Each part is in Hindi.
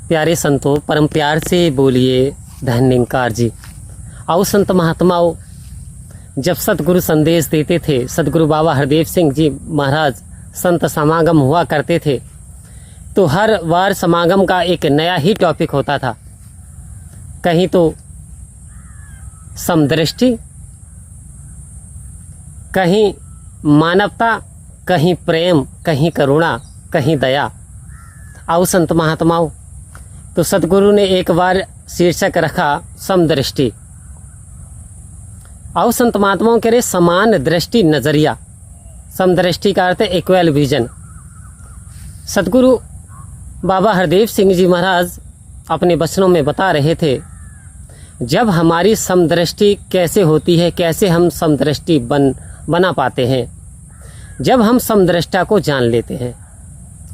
प्यारे संतों, परम प्यार से बोलिए धन्यकार जी। आओ संत महात्माओं, जब सतगुरु संदेश देते थे, सतगुरु बाबा हरदेव सिंह जी महाराज संत समागम हुआ करते थे, तो हर बार समागम का एक नया ही टॉपिक होता था। कहीं तो समदृष्टि, कहीं मानवता, कहीं प्रेम, कहीं करुणा, कहीं दया। आओ संत महात्माओं, तो सतगुरु ने एक बार शीर्षक रखा समदृष्टि। आओ संत महात्माओं कह रहे समान दृष्टि नजरिया। समदृष्टि का अर्थ है इक्वल विजन। सतगुरु बाबा हरदेव सिंह जी महाराज अपने वचनों में बता रहे थे, जब हमारी समदृष्टि कैसे होती है, कैसे हम समदृष्टि बना पाते हैं, जब हम समदृष्टा को जान लेते हैं।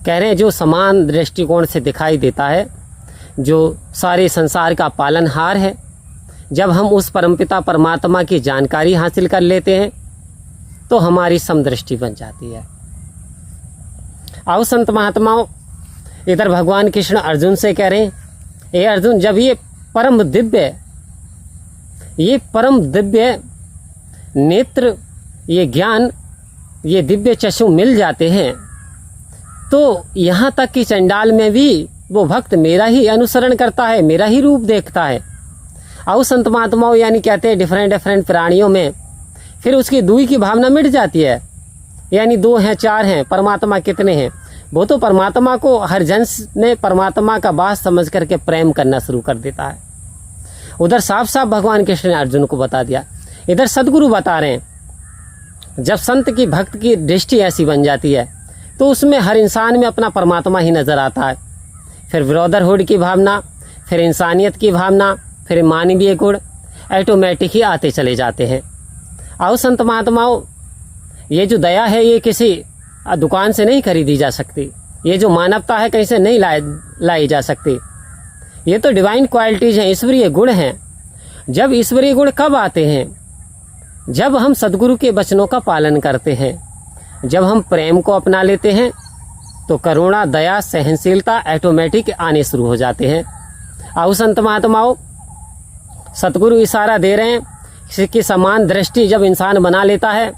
कह रहे हैं जो समान दृष्टिकोण से दिखाई देता है, जो सारे संसार का पालनहार है, जब हम उस परमपिता परमात्मा की जानकारी हासिल कर लेते हैं तो हमारी समदृष्टि बन जाती है। आओ संत महात्माओं, इधर भगवान कृष्ण अर्जुन से कह रहे हैं, हे अर्जुन, जब ये परम दिव्य नेत्र, ये ज्ञान, ये दिव्य चक्षु मिल जाते हैं, तो यहाँ तक कि चंडाल में भी वो भक्त मेरा ही अनुसरण करता है, मेरा ही रूप देखता है। आओ संत महात्माओं, यानी कहते हैं डिफरेंट प्राणियों में फिर उसकी दुई की भावना मिट जाती है। यानी 2 हैं 4 हैं, परमात्मा कितने हैं। वो तो परमात्मा को हर जन ने परमात्मा का वास समझ करके प्रेम करना शुरू कर देता है। उधर साफ साफ भगवान कृष्ण ने अर्जुन को बता दिया। इधर सदगुरु बता रहे हैं, जब संत की भक्त की दृष्टि ऐसी बन जाती है तो उसमें हर इंसान में अपना परमात्मा ही नजर आता है। फिर ब्रदरहुड की भावना, फिर इंसानियत की भावना, फिर मानवीय गुण ऑटोमेटिक ही आते चले जाते हैं। आओ संत महात्माओं, ये जो दया है ये किसी दुकान से नहीं खरीदी जा सकती। ये जो मानवता है कहीं से नहीं लाई जा सकती। ये तो डिवाइन क्वालिटीज हैं, ईश्वरीय गुण हैं। जब ईश्वरीय गुण कब आते हैं? जब हम सदगुरु के वचनों का पालन करते हैं, जब हम प्रेम को अपना लेते हैं, तो करुणा, दया, सहनशीलता ऑटोमेटिक आने शुरू हो जाते हैं। आओ संत महात्माओं, सतगुरु इशारा दे रहे हैं कि समान दृष्टि जब इंसान बना लेता है।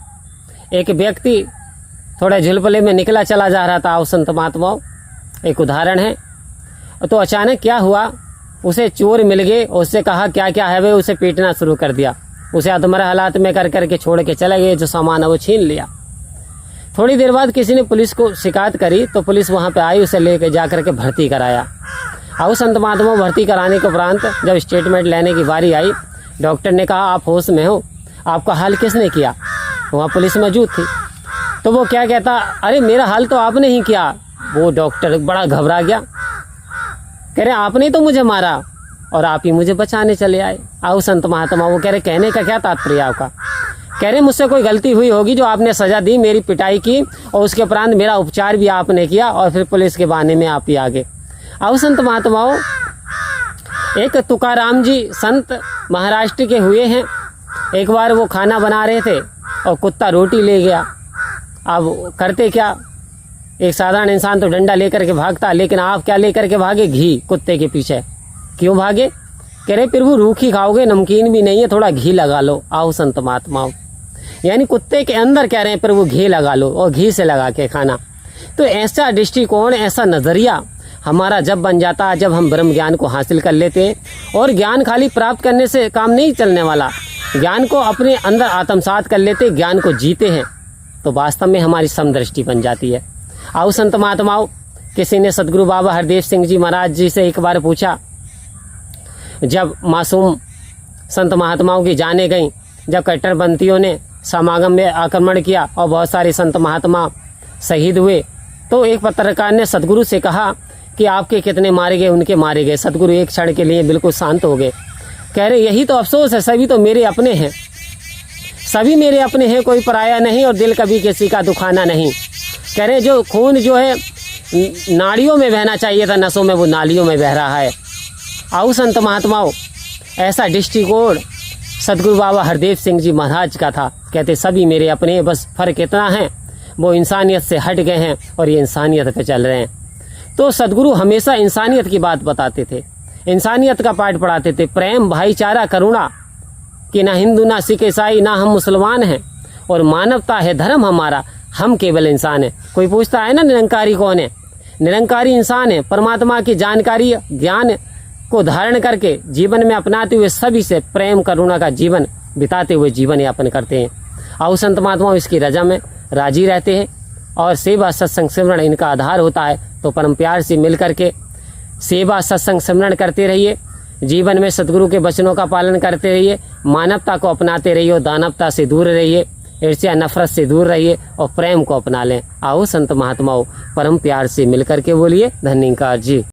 एक व्यक्ति थोड़े झुलपले में निकला चला जा रहा था। आओ संत महात्माओं, एक उदाहरण है। तो अचानक क्या हुआ, उसे चोर मिल गए, उससे कहा क्या क्या है वे, उसे पीटना शुरू कर दिया। उसे अधमरा हालात में कर करके छोड़ के चले गए, जो सामान है वो छीन लिया। थोड़ी देर बाद किसी ने पुलिस को शिकायत करी, तो पुलिस वहाँ पे आई, उसे लेकर जा करके भर्ती कराया। आओ संत महात्मा, भर्ती कराने के उपरांत जब स्टेटमेंट लेने की बारी आई, डॉक्टर ने कहा आप होश में हो, आपका हाल किसने किया? वहाँ पुलिस मौजूद थी। तो वो क्या कहता, अरे मेरा हाल तो आपने ही किया। वो डॉक्टर बड़ा घबरा गया, कह रहे आपने तो मुझे मारा और आप ही मुझे बचाने चले आए। आओ संत महात्मा, वो कह रहे कहने का क्या तात्पर्य आपका? कह रहे मुझसे कोई गलती हुई होगी जो आपने सजा दी, मेरी पिटाई की और उसके उपरांत मेरा उपचार भी आपने किया और फिर पुलिस के बहाने में आप ही आ गए। आओ संत महात्माओं, एक तुकाराम जी संत महाराष्ट्र के हुए हैं। एक बार वो खाना बना रहे थे और कुत्ता रोटी ले गया। अब करते क्या, एक साधारण इंसान तो डंडा लेकर के भागता, लेकिन आप क्या लेकर के भागे? घी कुत्ते के पीछे। क्यों भागे? कह रहे प्रभु रूखी खाओगे, नमकीन भी नहीं है, थोड़ा घी लगा लो। आओ संत महात्माओं, यानी कुत्ते के अंदर कह रहे हैं प्रभु घी लगा लो और घी से लगा के खाना। तो ऐसा दृष्टिकोण, ऐसा नजरिया हमारा जब बन जाता है, जब हम ब्रह्म ज्ञान को हासिल कर लेते हैं। और ज्ञान खाली प्राप्त करने से काम नहीं चलने वाला, ज्ञान को अपने अंदर आत्मसात कर लेते, ज्ञान को जीते हैं, तो वास्तव में हमारी समदृष्टि बन जाती है। आओ संत महात्माओं, किसी ने सदगुरु बाबा हरदेव सिंह जी महाराज जी से एक बार पूछा, जब मासूम संत महात्माओं की जाने गई, जब कट्टरपंथियों ने समागम में आक्रमण किया और बहुत सारे संत महात्मा शहीद हुए, तो एक पत्रकार ने सदगुरु से कहा कि आपके कितने मारे गए? उनके मारे गए। सदगुरु एक क्षण के लिए बिल्कुल शांत हो गए, कह रहे यही तो अफसोस है, सभी तो मेरे अपने हैं, सभी मेरे अपने हैं, कोई पराया नहीं और दिल कभी किसी का दुखाना नहीं। कह रहे जो खून जो है नाड़ियों में बहना चाहिए था, नसों में, वो नालियों में बह रहा है। आओ संत महात्माओं, ऐसा दृष्टिकोण सदगुरु बाबा हरदेव सिंह जी महाराज का था। कहते सभी मेरे अपने हैं, बस फर्क इतना है वो इंसानियत से हट गए हैं और ये इंसानियत पे चल रहे हैं। तो सदगुरु हमेशा इंसानियत की बात बताते थे, इंसानियत का पाठ पढ़ाते थे। प्रेम, भाईचारा, करुणा कि ना हिंदू, ना सिख, ईसाई, ना हम मुसलमान हैं, और मानवता है धर्म हमारा, हम केवल इंसान है। कोई पूछता है ना निरंकारी कौन है? निरंकारी इंसान है। परमात्मा की जानकारी, ज्ञान को धारण करके जीवन में अपनाते हुए सभी से प्रेम, करुणा का जीवन बिताते हुए जीवन यापन करते हैं। आओ संत महात्मा इसकी रजा में राजी रहते हैं, और सेवा, सत्संग, सिमरण इनका आधार होता है। तो परम प्यार से मिल करके सेवा, सत्संग, सिमरण करते रहिए। जीवन में सदगुरु के वचनों का पालन करते रहिए। मानवता को अपनाते रहिए, दानवता से दूर रहिए, ईर्ष्या, नफरत से दूर रहिए, और प्रेम को अपना लें। आओ संत महात्माओं, परम प्यार से मिल करके बोलिए धन्यवाद जी।